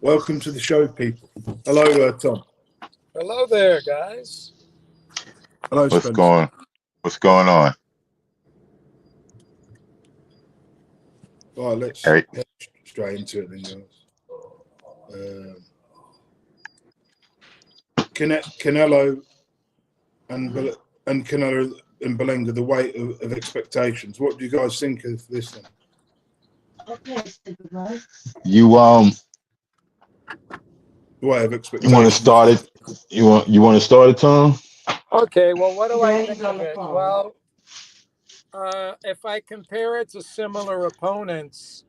Welcome to the show, people. Hello, Tom. Hello there, guys. Hello, What's Spencer. going on? All right, let's Hey. get straight into it then, guys. Canelo and Canelo and Berlanga, the weight of expectations. What do you guys think of this then? You The weight of you expectations. want to start it? You want to start it, Tom? Okay, well, what do I think of it? Well, if I compare it to similar opponents,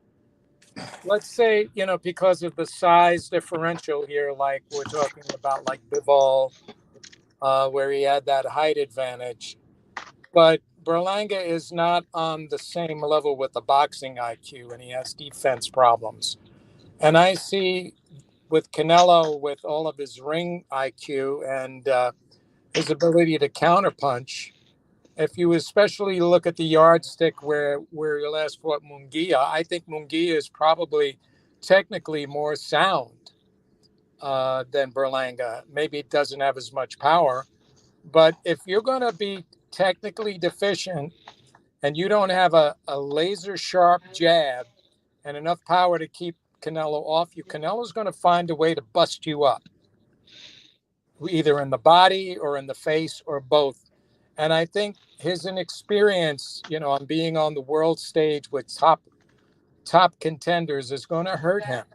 let's say, because of the size differential here, like we're talking about like Bivol, where he had that height advantage. But Berlanga is not on the same level with the boxing IQ, and he has defense problems. And I see with Canelo, with all of his ring IQ and his ability to counterpunch, if you especially look at the yardstick where you last fought Munguia, I think Munguia is probably technically more sound than Berlanga. Maybe it doesn't have as much power. But if you're going to be technically deficient and you don't have a laser sharp jab and enough power to keep Canelo off you, Canelo's going to find a way to bust you up, either in the body or in the face or both. And I think his inexperience, on being on the world stage with top contenders is going to hurt him.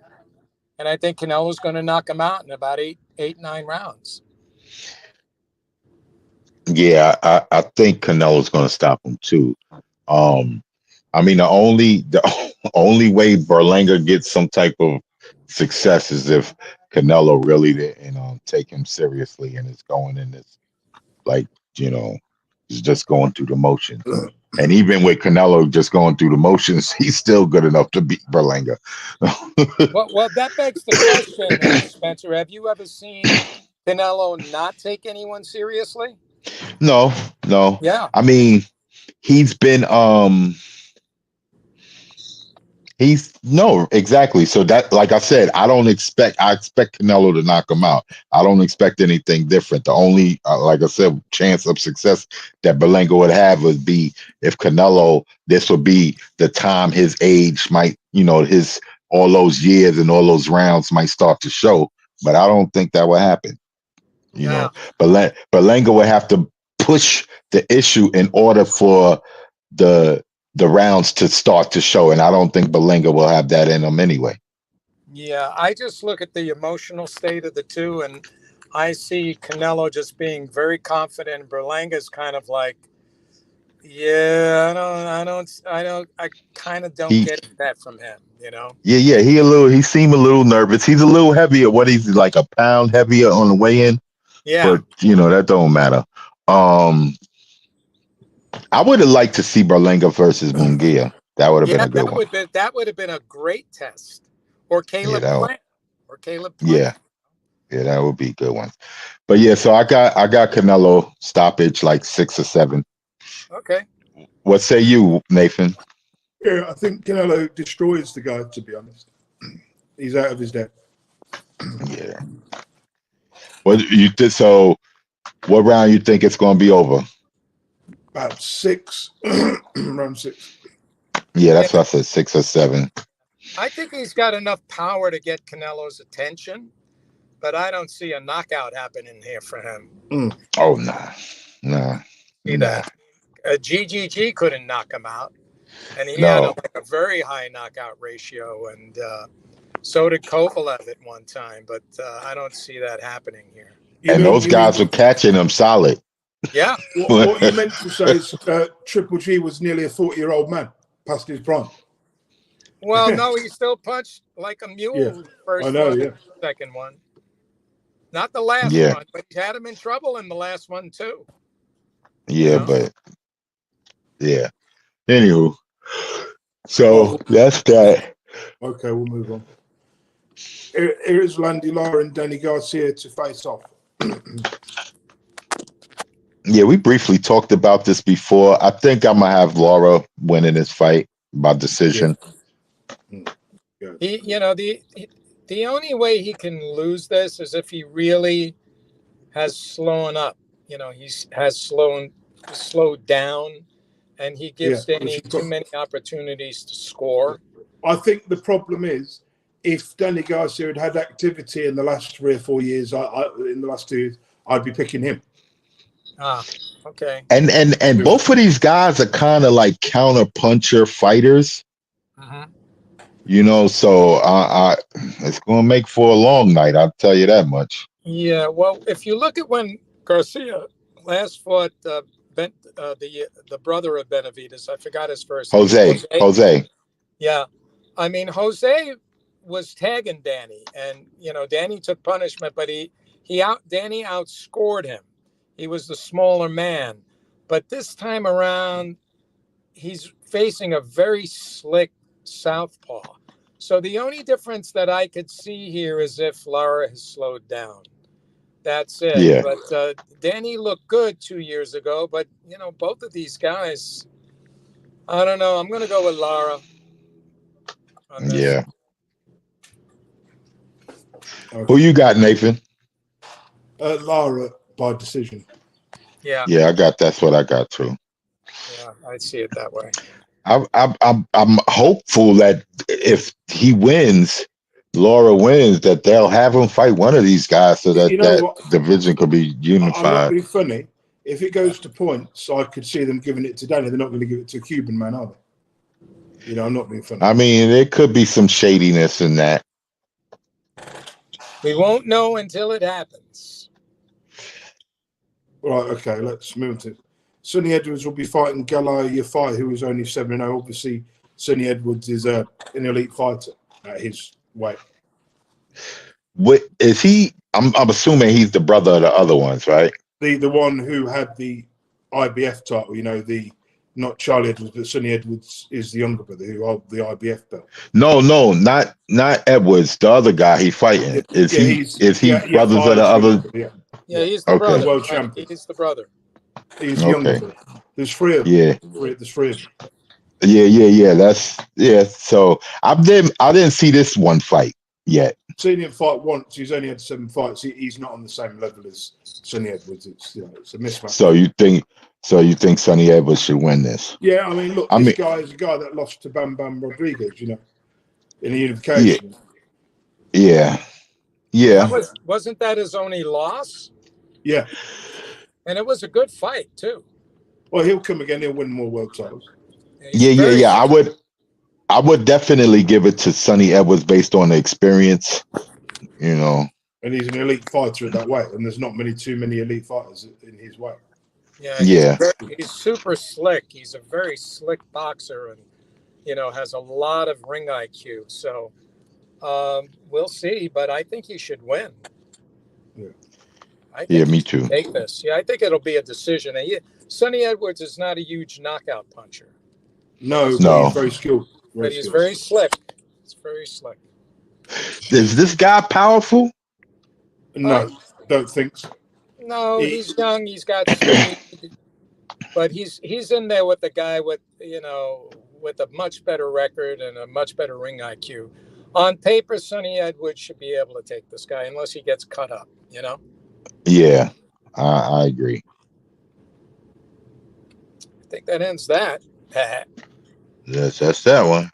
And I think Canelo's going to knock him out in about 9 rounds. Yeah, I think Canelo's going to stop him too. I mean, the only way Berlanga gets some type of success is if Canelo really didn't take him seriously and is going in this, like, is just going through the motions. And even with Canelo just going through the motions, he's still good enough to beat Berlanga. well, that begs the question, Spencer. Have you ever seen Canelo not take anyone seriously? No. Yeah. I mean, he's been exactly. So that, like I said, I expect Canelo to knock him out. I don't expect anything different. The only, like I said, chance of success that Berlanga would have would be if Canelo, this would be the time his age might, his all those years and all those rounds might start to show. But I don't think that would happen. Berlanga would have to push the issue in order for the rounds to start to show, and I don't think Berlanga will have that in him anyway. Yeah, I just look at the emotional state of the two, and I see Canelo just being very confident. Berlanga's kind of like, I kind of don't get that from him, Yeah, he seemed a little nervous. He's a little heavier. What he's like a pound heavier on the way in. Yeah, but that don't matter. I would have liked to see Berlanga versus Munguia. That would have been a good one. That would have been a great test. Or Caleb Plant. Yeah, that would be good ones. But yeah, so I got Canelo stoppage like 6 or 7. Okay. What say you, Nathan? Yeah, I think Canelo destroys the guy, to be honest. He's out of his depth. Yeah. What you did? So, what round you think it's going to be over? About 6, round 6. Yeah, that's what I said, 6 or 7. I think he's got enough power to get Canelo's attention, but I don't see a knockout happening here for him. Oh, nah. See that? GGG couldn't knock him out, and he had a very high knockout ratio, and so did Kovalev at one time, but I don't see that happening here. And those guys were catching him solid. Yeah. What you meant to say is Triple G was nearly a 40-year-old man, past his prime. Well, no, he still punched like a mule. Yeah. First one, second one. Not the last one, but he had him in trouble in the last one too. Yeah, but yeah. Anywho, so that's that. Okay, we'll move on. Here is Landy Lara and Danny Garcia to face off. Yeah, we briefly talked about this before. I think I'm gonna have Lara winning this fight by decision. The the only way he can lose this is if he really has slowed up. You know, has slowed down, and he gives Danny too many opportunities to score. I think the problem is if Danny Garcia had had activity in the last 3 or 4 years, in the last 2 years, I'd be picking him. Ah, okay. And both of these guys are kind of like counter puncher fighters. Uh-huh. You know, so it's going to make for a long night. I'll tell you that much. Yeah, well, if you look at when Garcia last fought the brother of Benavidez, I forgot his first name. Jose. Yeah, I mean, Jose was tagging Danny, and you know, Danny took punishment, but Danny outscored him. He was the smaller man, but this time around, he's facing a very slick southpaw. So the only difference that I could see here is if Lara has slowed down. That's it. Yeah. But Danny looked good 2 years ago, but you know, both of these guys, I don't know. I'm going to go with Lara. Yeah. Okay. Who you got, Nathan? Lara by decision. Yeah. Yeah, that's what I got too. Yeah, I see it that way. I'm hopeful that if he wins, Lara wins, that they'll have him fight one of these guys so that that division could be unified. I'm not being funny. If it goes to points, I could see them giving it to Danny. They're not going to give it to a Cuban man, are they? You know, I'm not being funny. I mean, there could be some shadiness in that. We won't know until it happens. Right, okay, let's move to Sonny Edwards will be fighting Gallo Yafai, who is only 7-0. Obviously, Sonny Edwards is an elite fighter at his weight. What is he? I'm assuming he's the brother of the other ones, right? The one who had the IBF title, you know, not Charlie Edwards, but Sonny Edwards is the younger brother who held the IBF belt. No, not Edwards. The other guy he's fighting. Is he brothers of the other? Yeah, he's the brother. World champion. He's the brother. He's the younger brother. There's three of them. Yeah. There's three of them. Yeah. So I didn't see this one fight yet. Seen him fight once. He's only had 7 fights. He's not on the same level as Sonny Edwards. It's a mismatch. So you think Sonny Edwards should win this? Yeah, I mean, look, this guy is a guy that lost to Bam Bam Rodriguez, you know, in the unification. Yeah. Wasn't that his only loss? Yeah. And it was a good fight too. Well, he'll come again. He'll win more world titles. Yeah. I would definitely give it to Sonny Edwards based on the experience, you know. And he's an elite fighter at that weight, and there's not too many elite fighters in his weight. Yeah. He's super slick. He's a very slick boxer, and you know, has a lot of ring IQ. So we'll see, but I think he should win. Yeah, me too. Take this. Yeah, I think it'll be a decision. Sonny Edwards is not a huge knockout puncher. No. He's very skilled. But he's very slick. It's very slick. Is this guy powerful? No, don't think so. No, he's young. He's got speed, but he's in there with a guy with a much better record and a much better ring IQ. On paper, Sonny Edwards should be able to take this guy unless he gets cut up. You know. Yeah, I agree. I think that ends that. That's that one.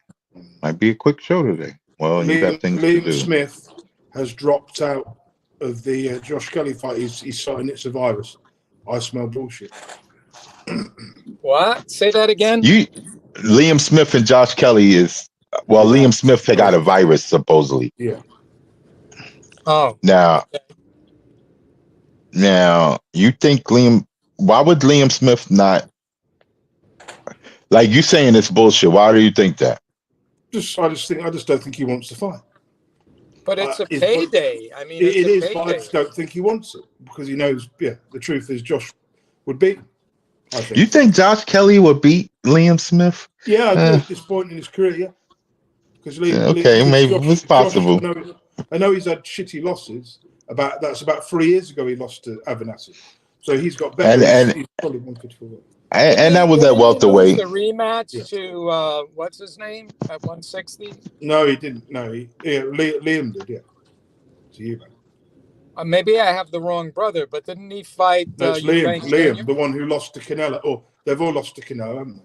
Might be a quick show today. Well, you got things to do. Liam Smith has dropped out of the Josh Kelly fight. He's citing it's a virus. I smell bullshit. What? Say that again. Liam Smith and Josh Kelly Liam Smith got a virus supposedly. Yeah. Oh. Now, you think why would Liam Smith not, like you saying it's bullshit? Why do you think that? I just don't think he wants to fight. But it's a payday. I mean, it is, but I just don't think he wants it because he knows, the truth is Josh would beat him, I think. You think Josh Kelly would beat Liam Smith? Yeah, I do at this point in his career, yeah. Because maybe it's possible. I know he's had shitty losses. That's about 3 years ago he lost to Avanasi. So he's got better. He's probably wanted for it. And that was Didn't at he lose welterweight. the rematch Yeah. to what's his name at 160? No, he didn't. No, Liam did. Yeah, to you, man. Maybe I have the wrong brother, but didn't he fight No, it's Liam. Eubanks Liam, Jr.? the one who lost to Canelo. Or they've all lost to Canelo, haven't they?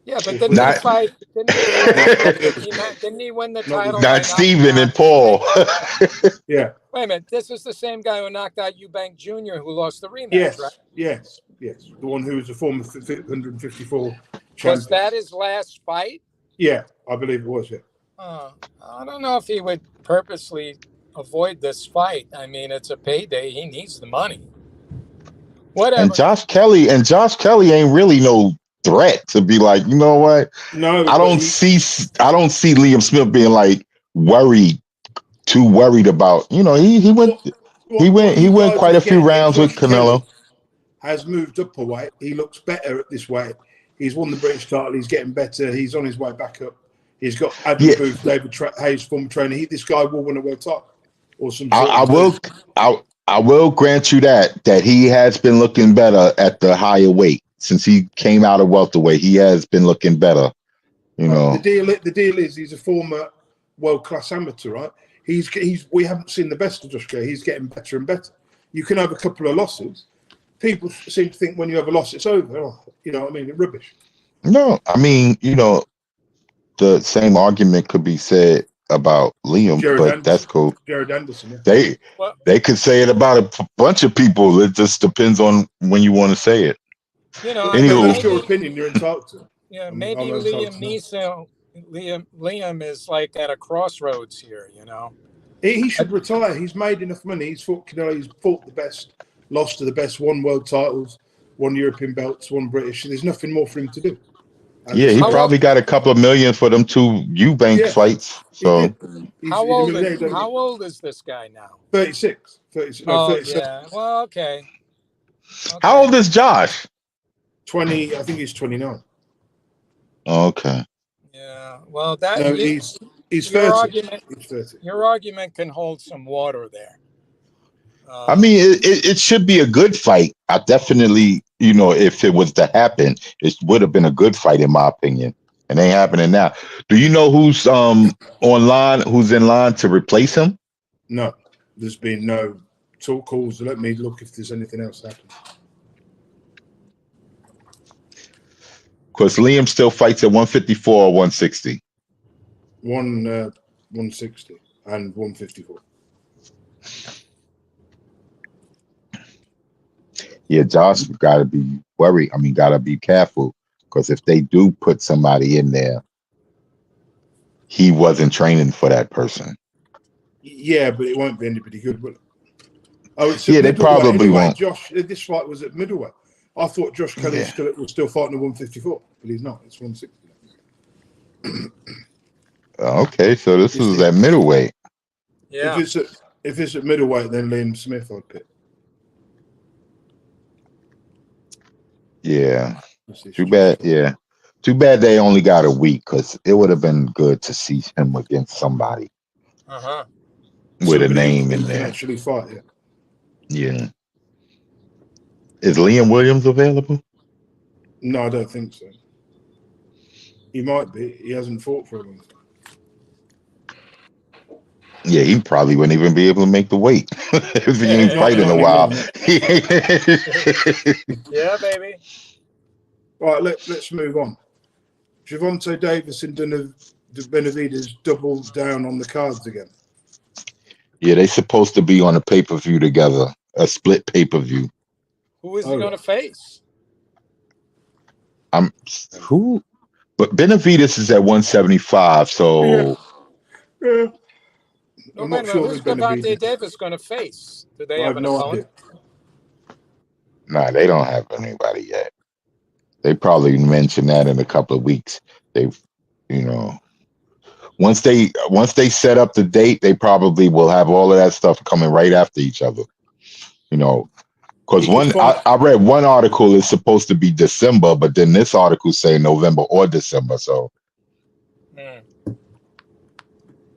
Yeah, but If didn't he Not- fight? Didn't he win the Not- title? Not by Steven knocking and out Paul. Eubanks? Yeah. Wait a minute, this is the same guy who knocked out Eubank Jr. who lost the rematch, Yes. right? Yes. Yes. The one who was a former 154 Was champion. that his last fight? Yeah, I believe it was. Yeah. I don't know if he would purposely avoid this fight. I mean, it's a payday. He needs the money. Whatever. And Josh Kelly ain't really no threat to be like, you know what? No, I don't see Liam Smith being like too worried about, he went quite a few rounds with Canelo. Has moved up a weight. He looks better at this weight. He's won the British title. He's getting better. He's on his way back up. He's got Adam Booth, David Hayes, former trainer. This guy will win a world title or some. I will grant you that he has been looking better at the higher weight since he came out of welterweight. He has been looking better. The deal is he's a former world class amateur, right? We haven't seen the best of Josh Kelly. He's getting better and better. You can have a couple of losses. People seem to think when you have a loss, it's over. Oh, you know what I mean? It's rubbish. No, I mean, the same argument could be said about Liam, that's cool. Jared Anderson. Yeah. They could say it about a bunch of people. It just depends on when you want to say it. That's your opinion. You're entitled to. Yeah, maybe Liam is like at a crossroads here. He should retire. He's made enough money. He's fought Canelo. He's fought the best, lost to the best, won world titles, won European belts, won British. There's nothing more for him to do. And he probably got a couple of million for them 2 Eubank fights. So how old is this guy now? 36. 37. Yeah. Well, okay. How old is Josh? 20. I think he's 29. Okay. Yeah. Well, he's 30. Your argument can hold some water there. I mean, it should be a good fight. I definitely, if it was to happen, it would have been a good fight in my opinion. It ain't happening now. Do you know who's who's in line to replace him? No, there's been no talk calls. Let me look if there's anything else happening. Because Liam still fights at 154 or 160. 160 and 154. Yeah, Josh got to be worried. I mean, got to be careful because if they do put somebody in there, he wasn't training for that person. Yeah, but it won't be anybody good, will it? Oh, it's they probably won't. Josh, this fight was at middleweight. I thought Josh Kelly was still fighting at 154, but he's not. It's 160. Okay, so this is at middleweight. Yeah. If it's at middleweight, then Liam Smith I'd pick. Yeah. Too bad. Yeah. Too bad they only got a week because it would have been good to see him against somebody with a name in there. Actually fight, Yeah. Is Liam Williams available? No, I don't think so. He might be. He hasn't fought for a long time. Yeah, he probably wouldn't even be able to make the weight if he ain't fighting in a while. Yeah, baby. Right, let's move on. Gervonta Davis and Benavidez doubled down on the cards again. Yeah, they supposed to be on a pay-per-view together, a split pay-per-view. Who is he going to face? Who? But Benavidez is at 175, so. Yeah. I'm not sure who's Gervonta Davis going to face? Do they have an opponent? Nah, they don't have anybody yet. They probably mention that in a couple of weeks. They've, once they set up the date, they probably will have all of that stuff coming right after each other. Because I read one article is supposed to be December, but then this article say November or December. So,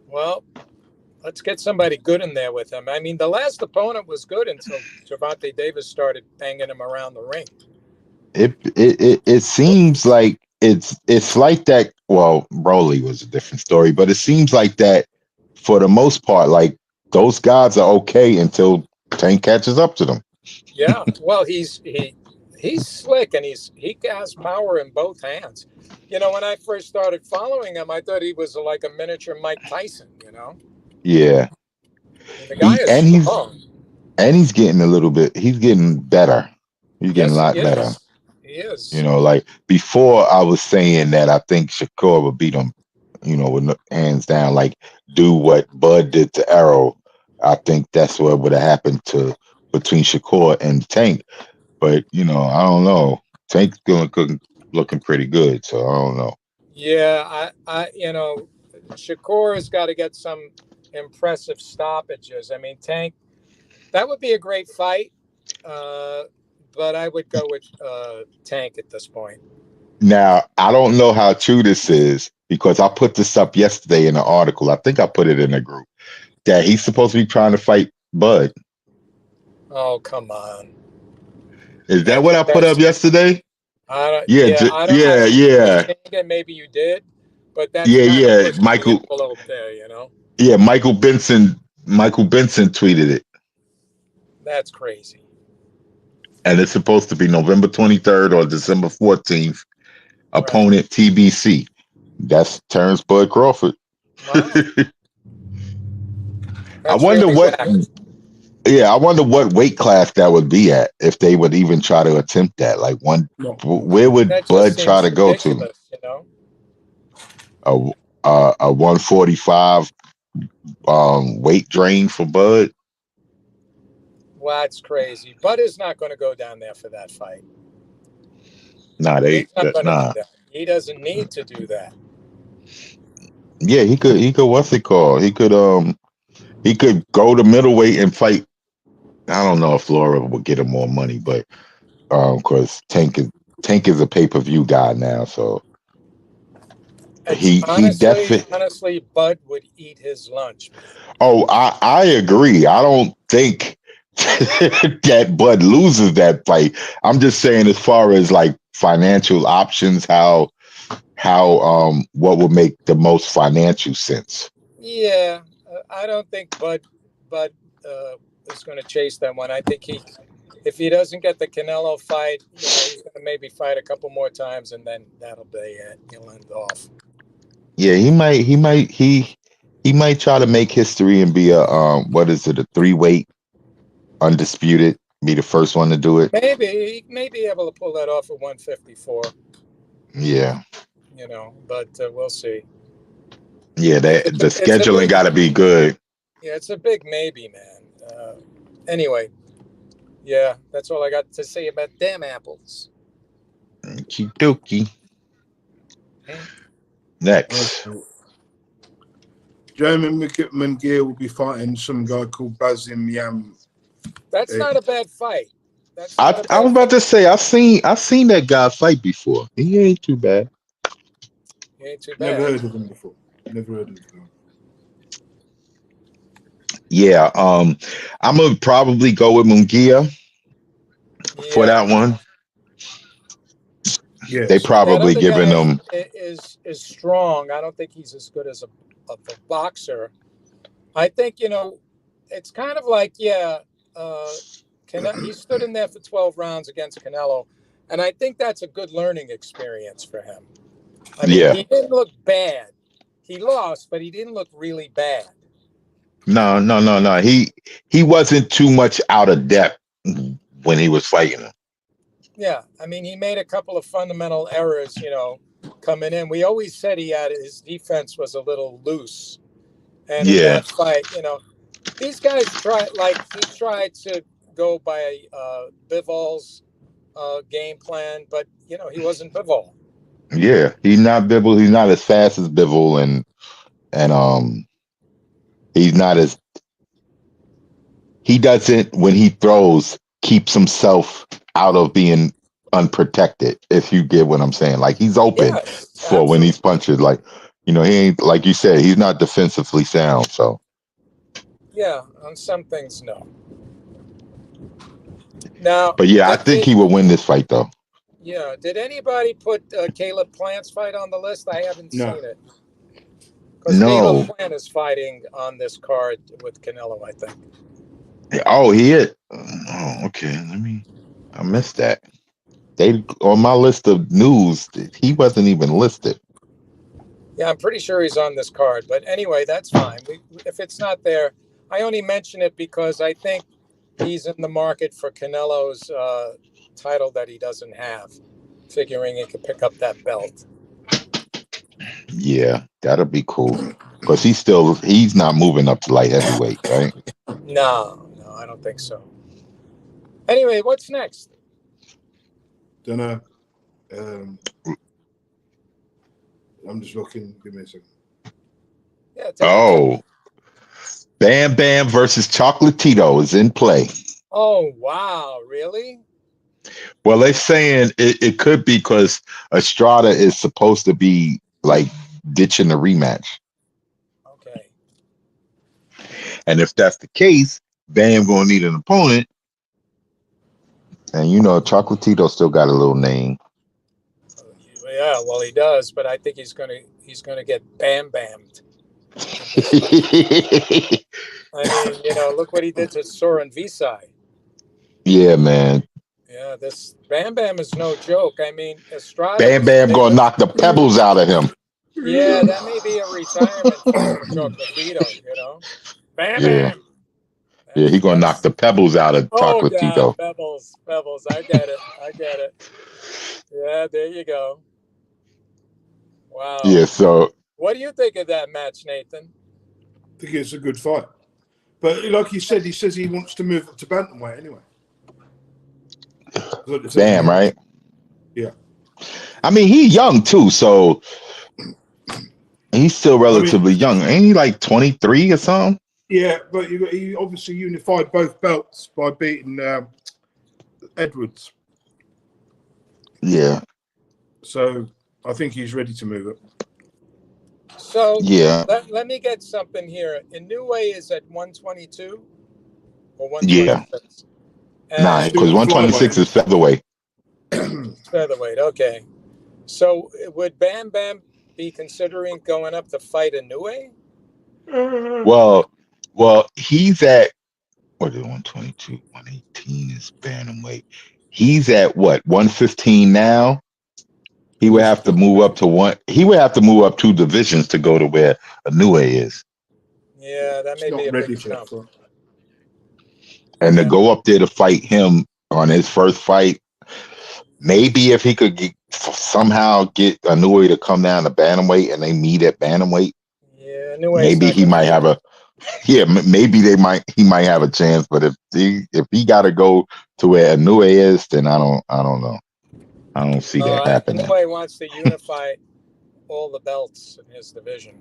well, let's get somebody good in there with him. I mean, the last opponent was good until Gervonta Davis started banging him around the ring. it seems like it's like that. Well, Broly was a different story, but it seems like that for the most part. Like those guys are okay until Tank catches up to them. Yeah, well, he's slick and he has power in both hands. When I first started following him, I thought he was like a miniature Mike Tyson. Yeah, The guy is strong. he's getting a little bit. He's getting better. He's getting a Yes, he lot better. is. He is. Like before, I was saying that I think Shakur would beat him. With hands down, like do what Bud did to Arrow. I think that's what would have happened between Shakur and Tank. But I don't know. Tank's looking pretty good, so I don't know. Yeah, Shakur has got to get some impressive stoppages. I mean, Tank, that would be a great fight, but I would go with Tank at this point. Now, I don't know how true this is because I put this up yesterday in an article. I think I put it in a group that he's supposed to be trying to fight Bud. Oh, come on. Is that what I put up yesterday? Yeah. Maybe you did, but that's Michael there, Yeah, Michael Benson tweeted it. That's crazy. And it's supposed to be November 23rd or December 14th. Opponent TBC. That's Terrence Bud Crawford. Wow. I wonder I wonder what weight class that would be at if they would even try to attempt that. Like where would Bud try to go to? A 145 weight drain for Bud. Well, that's crazy. Bud is not going to go down there for that fight. Nah. He doesn't need to do that. Yeah, he could. What's it called? He could go to middleweight and fight. I don't know if Laura would get him more money, but because Tank is a pay-per-view guy now, so honestly, Bud would eat his lunch. Oh, I agree. I don't think that Bud loses that fight. I'm just saying, as far as like financial options, how what would make the most financial sense? Yeah, I don't think Bud is going to chase that one. I think if he doesn't get the Canelo fight, he's going to maybe fight a couple more times, and then that'll be it. He'll end off. Yeah, he might try to make history and be a a 3-weight undisputed, be the first one to do it. Maybe he may be able to pull that off at 154. Yeah. But we'll see. Yeah, the scheduling got to be good. Yeah, it's a big maybe, man. Anyway, yeah, that's all I got to say about damn apples. Okie dokie. Next. Jeremy McGill will be fighting some guy called Bazim Yam. That's not a bad fight. I was about to say I've seen that guy fight before. He ain't too bad. Never heard of him before. Yeah, I'm gonna probably go with Munguia for that one. Yeah, they probably giving him is strong. I don't think he's as good as a boxer. I think it's kind of like he stood in there for 12 rounds against Canelo, and I think that's a good learning experience for him. I mean, he didn't look bad. He lost, but he didn't look really bad. No. He wasn't too much out of depth when he was fighting him. Yeah, I mean, he made a couple of fundamental errors, coming in. We always said his defense was a little loose. And in that fight, these guys he tried to go by Bivol game plan, but he wasn't Bivol. Yeah, he's not Bivol. He's not as fast as Bivol, and he's not as he doesn't when he throws keeps himself out of being unprotected. If you get what I'm saying, like he's open for when he's punches. Like he ain't like you said. He's not defensively sound. So yeah, on some things, no. Now, but yeah, I think he will win this fight though. Yeah. Did anybody put Caleb Plant's fight on the list? I haven't No. seen it. Because No. Caleb Plant is fighting on this card with Canelo, I think. Oh, he is. Oh, okay. I missed that. They on my list of news. He wasn't even listed. Yeah, I'm pretty sure he's on this card. But anyway, that's fine. If it's not there, I only mention it because I think he's in the market for Canelo's title that he doesn't have, figuring he could pick up that belt. Yeah, that'll be cool. Because he's not moving up to light heavyweight, right? No, I don't think so. Anyway, what's next? Don't know. I'm just looking. Give me a second. Yeah. Take your time. Bam Bam versus Chocolatito is in play. Oh, wow. Really? Well, they're saying it could be because Estrada is supposed to be like ditching the rematch. Okay. And if that's the case, Bam gonna need an opponent. And you know, Chocolatito still got a little name. Yeah, well, he does, but I think he's gonna get bam-bammed. I mean, look what he did to Soren Visai. Yeah, man. Yeah, this Bam Bam is no joke. I mean, Estrada. Bam Bam gonna knock the pebbles out of him. Yeah, that may be a retirement for Chocolatito, Bam Bam. Yeah, he gonna knock the pebbles out of Chocolatito. Yeah, pebbles. I get it. Yeah, there you go. Wow. Yeah, so what do you think of that match, Nathan? I think it's a good fight. But like he says he wants to move up to bantamweight anyway. Bam, right? Yeah. I mean, he's young too, so he's still relatively young. Ain't he like 23 or something? Yeah, but he obviously unified both belts by beating Edwards. Yeah. So I think he's ready to move up. So yeah, let me get something here. Inoue is at 122 or 126. Yeah. Nah, because 126 is featherweight. Featherweight, okay. So would Bam Bam be considering going up to fight Inoue? Well, he's at what is it, 122, 118 is bantamweight. He's at what, 115 now? He would have to move up to one. He would have to move up 2 divisions to go to where Inoue is. Yeah, that may be a big jump. And to go up there to fight him on his first fight, maybe if he could somehow get Inoue to come down to bantamweight and they meet at bantamweight, yeah, maybe he might have maybe he might have a chance. But if he got to go to where Inoue is, then I don't know. I don't see that happening. Inoue wants to unify all the belts in his division.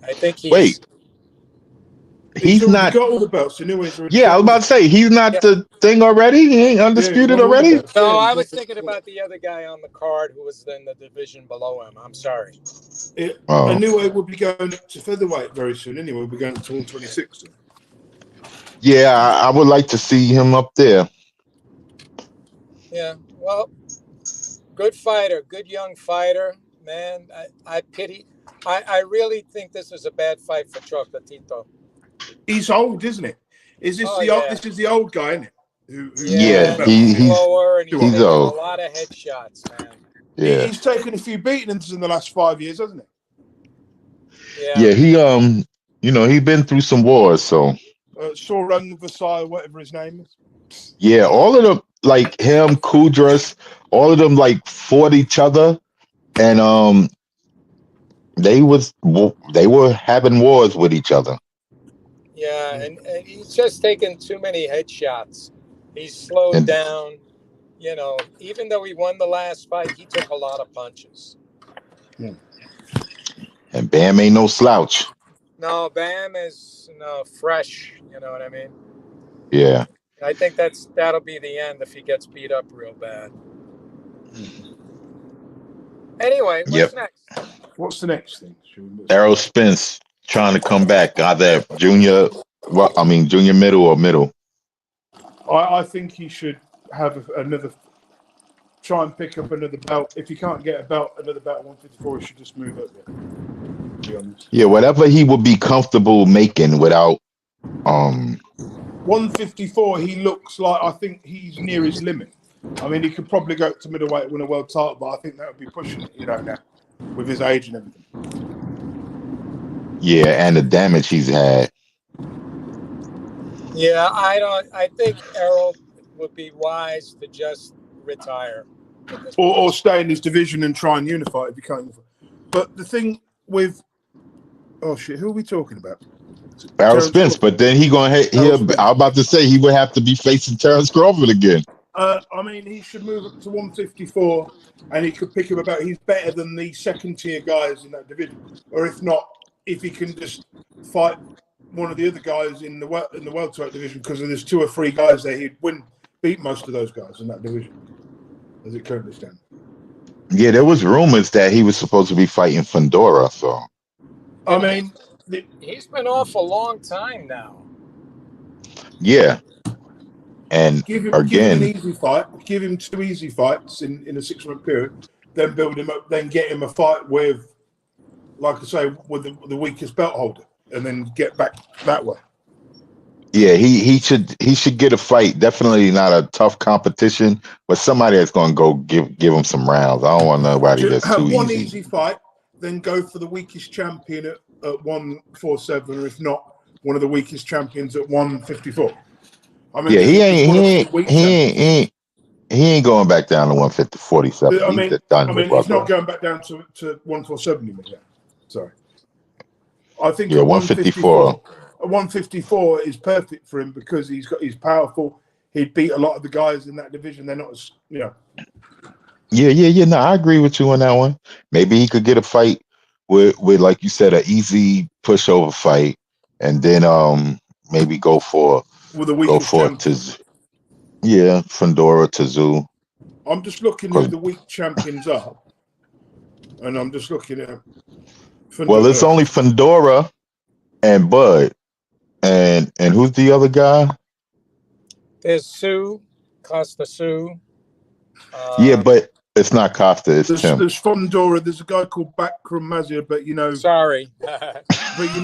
I think he's not got all the belts. Inoue's already. Yeah, I was about to say he's not the thing already. He ain't undisputed already. No, I was thinking about the other guy on the card who was in the division below him. I'm sorry. Inoue will be going to featherweight very soon. Anyway, we'll be going to 126. Yeah, I would like to see him up there. Yeah, well, good fighter, good young fighter, man. I pity. I really think this is a bad fight for Chocolatito. He's old, isn't it? Is this this is the old guy, isn't it? He's slower and he's old. A lot of headshots, man. Yeah, he's taken a few beatings in the last 5 years, hasn't he? Yeah, he he's been through some wars, so. Soren Visai, whatever his name is. Yeah, all of them, like him, Kudras, all of them like fought each other, and they were having wars with each other. Yeah, and he's just taken too many headshots. He's slowed down. Even though he won the last fight, he took a lot of punches. And Bam ain't no slouch. No, Bam is fresh. You know what I mean? Yeah. I think that'll be the end if he gets beat up real bad. Anyway, what's next? What's the next thing? Errol Spence trying to come back. Either junior middle or middle. I think he should have another try and pick up another belt. If he can't get another belt at 154, he should just move up there. To be honest. Yeah, whatever he would be comfortable making without 154, he looks like, I think he's near his limit. I mean, he could probably go to middleweight and win a world title, but I think that would be pushing it, now, with his age and everything. yeah, and the damage he's had. Yeah, I think Errol would be wise to just retire. Or stay in his division and try and unify if you can't unify. But the thing with, oh shit, who are we talking about? Errol Spence, but then I'm about to say he would have to be facing Terrence Crawford again. I mean, he should move up to 154, and he could pick him about. He's better than the second tier guys in that division, or if not, if he can just fight one of the other guys in the welterweight division, because there's 2 or 3 guys there, he'd beat most of those guys in that division, as it currently stands. Yeah, there was rumors that he was supposed to be fighting Fundora. So, I mean, he's been off a long time now. Yeah. And give him an easy fight. Give him 2 easy fights in a 6-month period. Then build him up. Then get him a fight with, like I say, with the weakest belt holder, and then get back that way. Yeah, he should get a fight. Definitely not a tough competition, but somebody that's going to go give him some rounds. I don't want nobody that's have too one easy. easy fight, then go for the weakest champion at 147, or if not, one of the weakest champions at 154. I mean, Yeah, he ain't going back down to 147. I mean, he's not going back down to 147 anymore. Yeah. Sorry. I think 154. 154 is perfect for him because he's powerful. He'd beat a lot of the guys in that division. They're not as, Yeah. No, I agree with you on that one. Maybe he could get a fight with like you said, an easy pushover fight, and then maybe go for Fundora, Tszyu. I'm just looking who the weak champions are, and I'm just looking at Fundora. Well, it's only Fundora and Bud, and who's the other guy? There's Costa Tszyu. Yeah, but it's not Costa. It's Tim. There's Fundora. There's a guy called Bakram Mazir, but Sorry. But you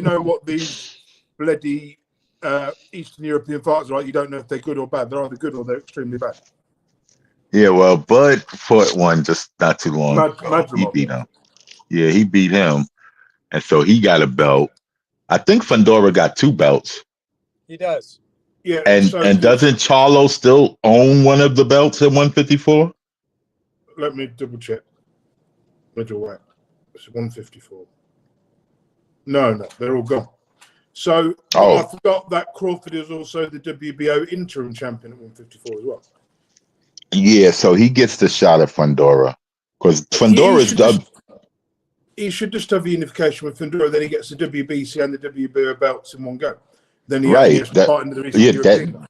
know what these bloody Eastern European fighters are like. You don't know if they're good or bad. They're either good or they're extremely bad. Yeah, well, Bud fought one just not too long ago. He beat him. Yeah, he beat him, and so he got a belt. I think Fundora got 2 belts. He does. Yeah, and doesn't Charlo still own one of the belts at 154? Let me double check. Middleweight. It's 154. No, they're all gone. So I forgot that Crawford is also the WBO interim champion at 154 as well. Yeah, so he gets the shot at Fundora because Fundora is dubbed. He should just have the unification with Fundora. Then he gets the WBC and the WBO belts in one go. Then he has to fight into the European.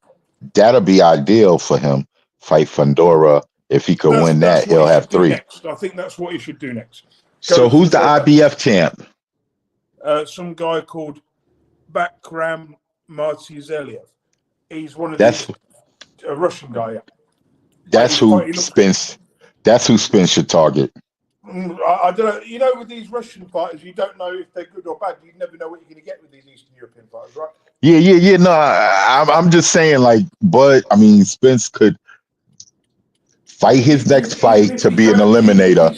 That'll be ideal for him. Fight Fundora. If he could win that, he'll have 3. Next. I think that's what he should do next. So who's the IBF champ? Some guy called Bakram Martizheliev. He's one of a Russian guy. Yeah. That's who Spence. That's who Spence should target. I don't know. With these Russian fighters, you don't know if they're good or bad. You never know what you're going to get with these Eastern European fighters, right? Yeah. No, I'm just saying, Spence could fight his next fight to be an eliminator.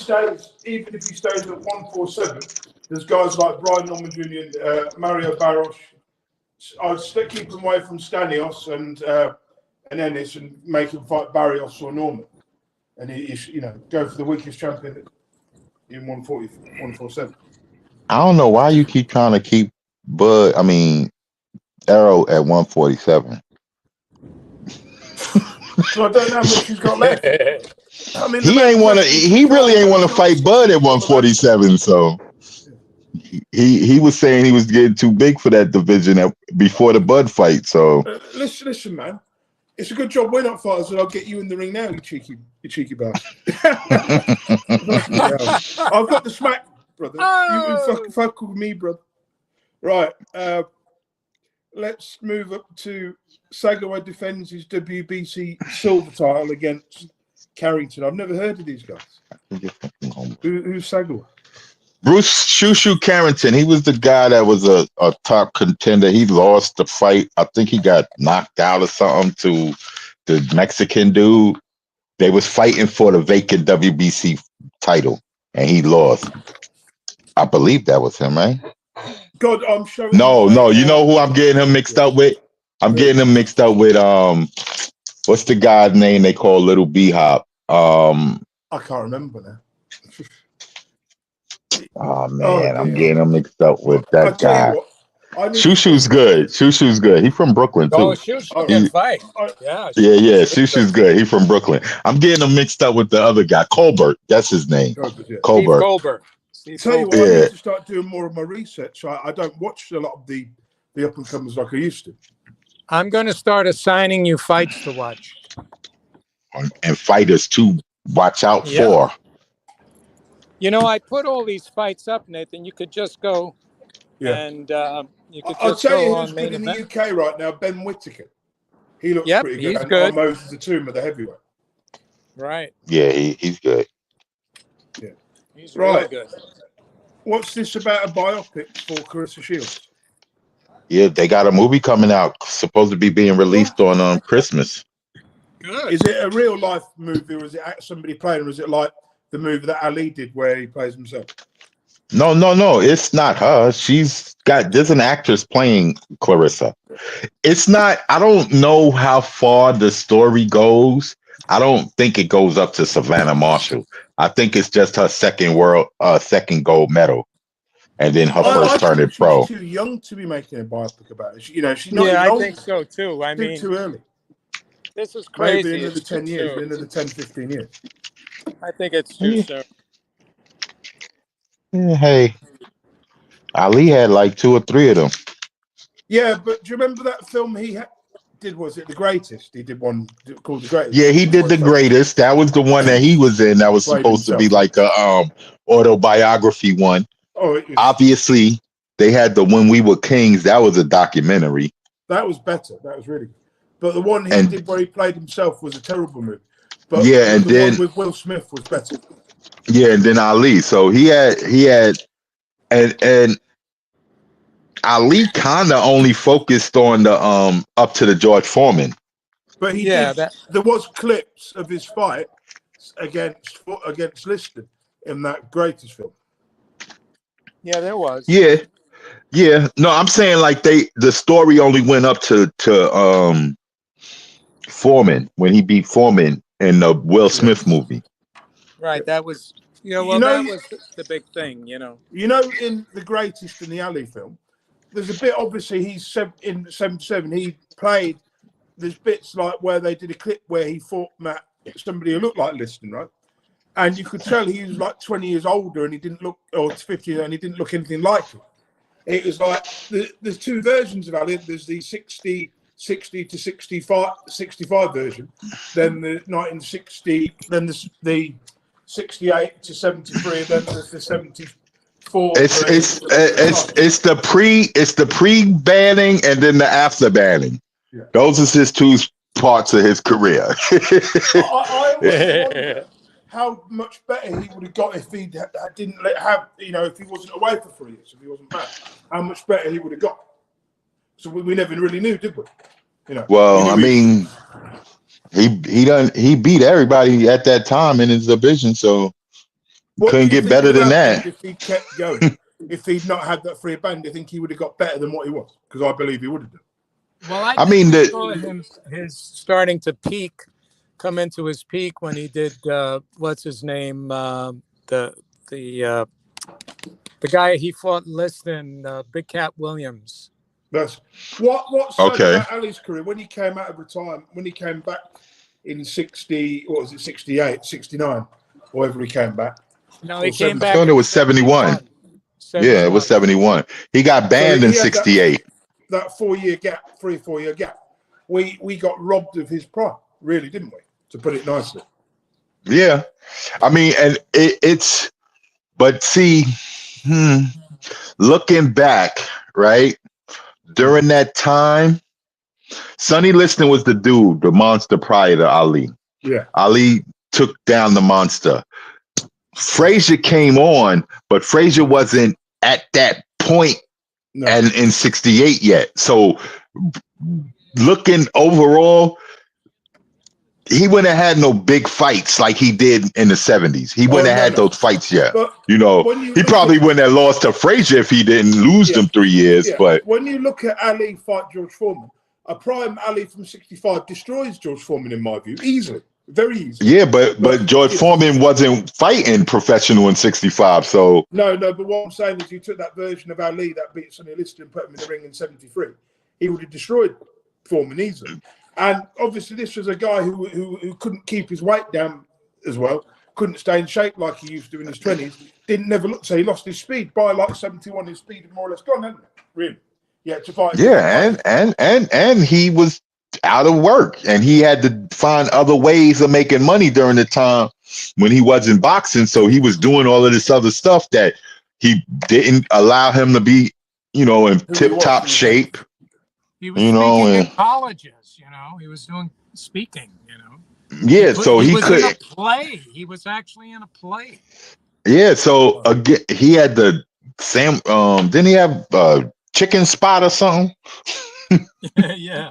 Even if he stays at 147, there's guys like Brian Norman Jr. and Mario Barros. I'd still keep him away from Stanios and Ennis and make him fight Barrios or Norman. And he go for the weakest champion in 147. I don't know why you keep trying to keep Errol at 147. So I don't know how much he's got left. He really ain't want to fight Bud at 147. So he was saying he was getting too big for that division before the Bud fight. So listen, man. It's a good job we're not fighters, and I'll get you in the ring now, you cheeky bastard. I've got the smack, brother. You fuck with me, brother. Right. let's move up to Sagaway defends his WBC silver title against Carrington. I've never heard of these guys. Who's Sagaway? Bruce Shushu Carrington. He was the guy that was a top contender. He lost the fight. I think he got knocked out or something to the Mexican dude. They was fighting for the vacant WBC title, and he lost. I believe that was him, right? God, I'm showing. No. You know who I'm getting him mixed up with? I'm getting him mixed up with what's the guy's name they call Little B-Hop? I can't remember now. Oh man, I'm getting him mixed up with that guy. Shushu's good. Shushu's good. He's from Brooklyn too. Oh, Shushu can fight. Yeah. Shushu's good. He's from Brooklyn. I'm getting him mixed up with the other guy, Colbert. That's his name. Colbert. Tell you what, I need to start doing more of my research. I don't watch a lot of the up and comers like I used to. I'm going to start assigning you fights to watch. And fighters to watch out for. You know, I put all these fights up, Nathan. You could just go and you could just I'll tell you go who's on good main in the event. UK right now, Ben Whittaker. He looks pretty good. He's And good. Moses Atuma, the heavyweight. Right. Yeah, he's good. Yeah. He's really good. What's this about a biopic for Clarissa Shields? Yeah, they got a movie coming out, supposed to be being released on Christmas. Good. Is it a real life movie, or is it somebody playing, or is it like the movie that Ali did where he plays himself? No, it's not her. There's an actress playing Clarissa. It's not, I don't know how far the story goes. I don't think it goes up to Savannah Marshall. I think it's just her second gold medal. And then her first turning pro. She's too young to be making a biopic about it. She's not. Yeah, I think so too. I mean, too early. This is crazy. Maybe another 10 years, another 10, 15 years. I think it's too soon. Yeah, hey, Ali had like 2 or 3 of them. Yeah, but do you remember that film he did? Was it The Greatest? He did one called The Greatest. Yeah, he did The Greatest. That was the one that he was in. That was supposed to be like a autobiography one. Oh, obviously, they had the When We Were Kings. That was a documentary. That was better. That was really good. But the one he did where he played himself was a terrible movie. But and the then one with Will Smith was better. Yeah, and then Ali. So he had and Ali kind of only focused on the up to the George Foreman. But he did. There was clips of his fight against Liston in that Greatest film. Yeah, there was. Yeah. No, I'm saying like the story only went up to Foreman when he beat Foreman in the Will Smith movie. Right. That was that was the big thing. You know, in The Greatest in the Ali film, there's a bit. Obviously, he's in '77. He played. There's bits like where they did a clip where he fought somebody who looked like Liston, right? And you could tell he was like 20 years older, and he didn't look, or 50, and he didn't look anything like him. It was like there's 2 versions of Ali. There's the 60 to 65 version, then the 1960, then the 68 to 73, then there's the 74. It's the pre-banning and then the after banning. Yeah. Those are his 2 parts of his career. I always wonder how much better he would have got if he didn't if he wasn't away for 3 years, if he wasn't back. How much better he would have got. So we never really knew, did we? Well, I mean, he beat everybody at that time in his division, so couldn't get better than that. If he kept going, if he'd not had that free band, I think he would have got better than what he was, because I believe he would have done. Well, I mean, saw him his starting to peak, come into his peak when he did what's his name, the guy he fought Liston, Big Cat Williams. That's what's about Ali's career when he came out of retirement, when he came back in 68, 69, wherever he came back. No, he came back. I thought it was 71. Yeah, it was 71. He got banned in 68. That 4-year gap, 3-4 year gap. We got robbed of his prime, really, didn't we? To put it nicely. Yeah. I mean, and but see, looking back, right? during that time, Sonny Liston was the dude, the monster prior to Ali. Yeah. Ali took down the monster. Frazier came on, but Frazier wasn't at that point No. and in 68 yet. So looking overall, he wouldn't have had no big fights like he did in the 70s. He wouldn't have had those fights yet. But You know, when you he look probably at- wouldn't have lost to Frazier if he didn't lose them 3 years. yeah, But when you look at Ali fight George Foreman, a prime Ali from 65 destroys George Foreman in my view easily, very easily. yeah, but George yeah. Foreman wasn't fighting professional in 65. So No, but what I'm saying is, you took that version of Ali that beat Sonny Liston and put him in the ring in 73. He would have destroyed Foreman easily. And obviously, this was a guy who couldn't keep his weight down as well, couldn't stay in shape like he used to in his 20s. Didn't never look so he lost his speed by like 71. His speed had more or less gone, hadn't it? Really? Yeah, to fight. yeah, and he was out of work, and he had to find other ways of making money during the time when he wasn't boxing. So he was doing all of this other stuff that he didn't allow him to be, you know, in tip-top shape. He was You know, speaking in and- colleges, you know. He was doing speaking, you know. Yeah, so he was could. in a play. He was actually in a play. Yeah, so again, he had the Sam. Didn't he have chicken spot or something? Yeah.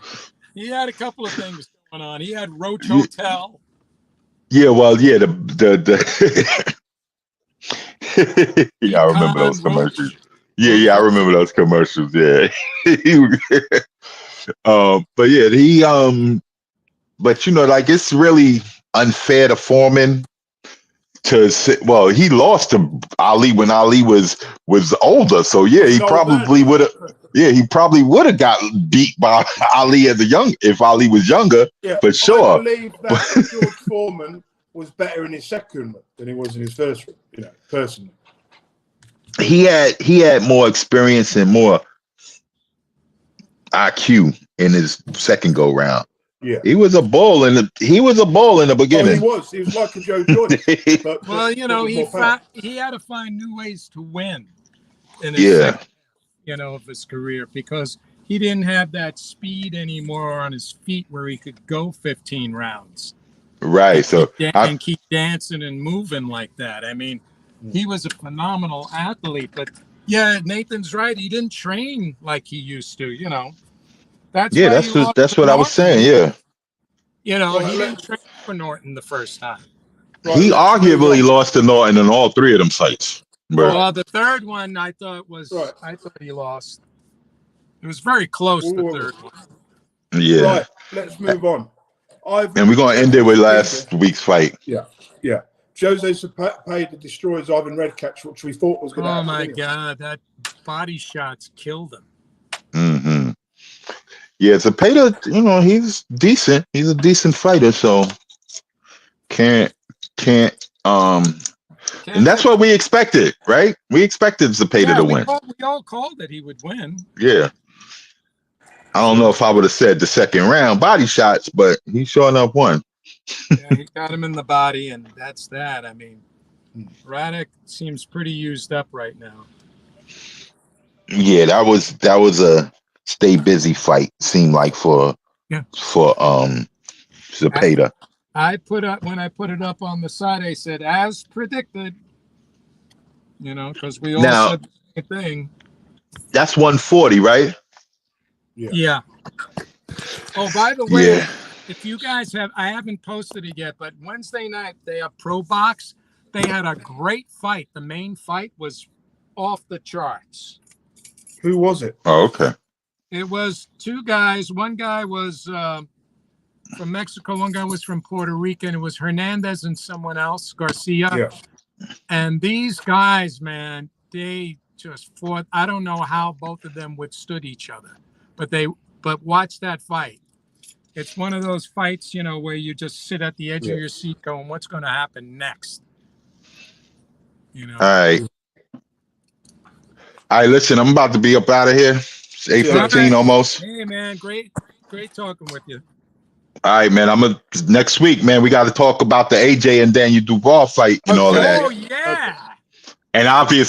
He had a couple of things going on. He had Roach Hotel. Yeah, well, yeah, yeah, I remember those Pecan Roach. commercials. Yeah, I remember those commercials. Yeah, but yeah, but you know, like it's really unfair to Foreman to sit. Well, he lost to Ali when Ali was older, so yeah, he No, probably would have. Yeah, he probably would have got beat by Ali if Ali was younger. Yeah, for sure. I believe that George Foreman was better in his second run than he was in his first run, you know, personally. He had more experience and more IQ in his second go round. Yeah. He was a bull in the Oh, beginning. he was like a Joe Jordan. But Well, you know, with more power. he had to find new ways to win in his Yeah. second, you know, of his career, because he didn't have that speed anymore on his feet where he could go 15 rounds. Right. So And keep dancing and moving like that. I mean, he was a phenomenal athlete, but yeah, Nathan's right. He didn't train like he used to, you know. That's why he lost that's to what I was Norton. saying. Yeah. You know, Well, he didn't train for Norton the first time. Right, He let's move arguably on. lost to Norton in all three of them sites. Bro. Well, the third one I thought he lost. It was very close, the Ooh. third one. Yeah. Right, let's move on. And we're gonna end it with last week's fight. Yeah. Jose Cepeda destroys Ivan Redkach, which we thought was going to Oh happen. my anyway. God, that body shots killed him. Mm-hmm. Yeah, Zepeda, you know, he's decent. He's a decent fighter, so can't and that's what we expected, right? We expected Zepeda to win. We all called that he would win. Yeah. I don't know if I would have said the second round body shots, but he sure enough won. Yeah, he got him in the body, and that's that. I mean, Radek seems pretty used up right now. Yeah, that was a stay busy fight, seemed like for Zepeda. When I put it up on the side, I said, as predicted, you know, because we all Now- said the same thing. That's 140, right? Yeah. Oh, by the way, Yeah. if you guys I haven't posted it yet, but Wednesday night they have Pro Box. They had a great fight. The main fight was off the charts. Who was it? Oh, okay. It was two guys. One guy was from Mexico. One guy was from Puerto Rico. It was Hernandez and someone else, Garcia. Yeah. And these guys, man, they just fought. I don't know how both of them withstood each other, but watch that fight. It's one of those fights, you know, where you just sit at the edge of your seat going, what's going to happen next? You know. All right. All right, listen, I'm about to be up out of here. It's 8:15 almost. Hey, man, great talking with you. All right, man. Next week, man, we got to talk about the AJ and Daniel Duval fight and all of that. Oh, yeah. And obviously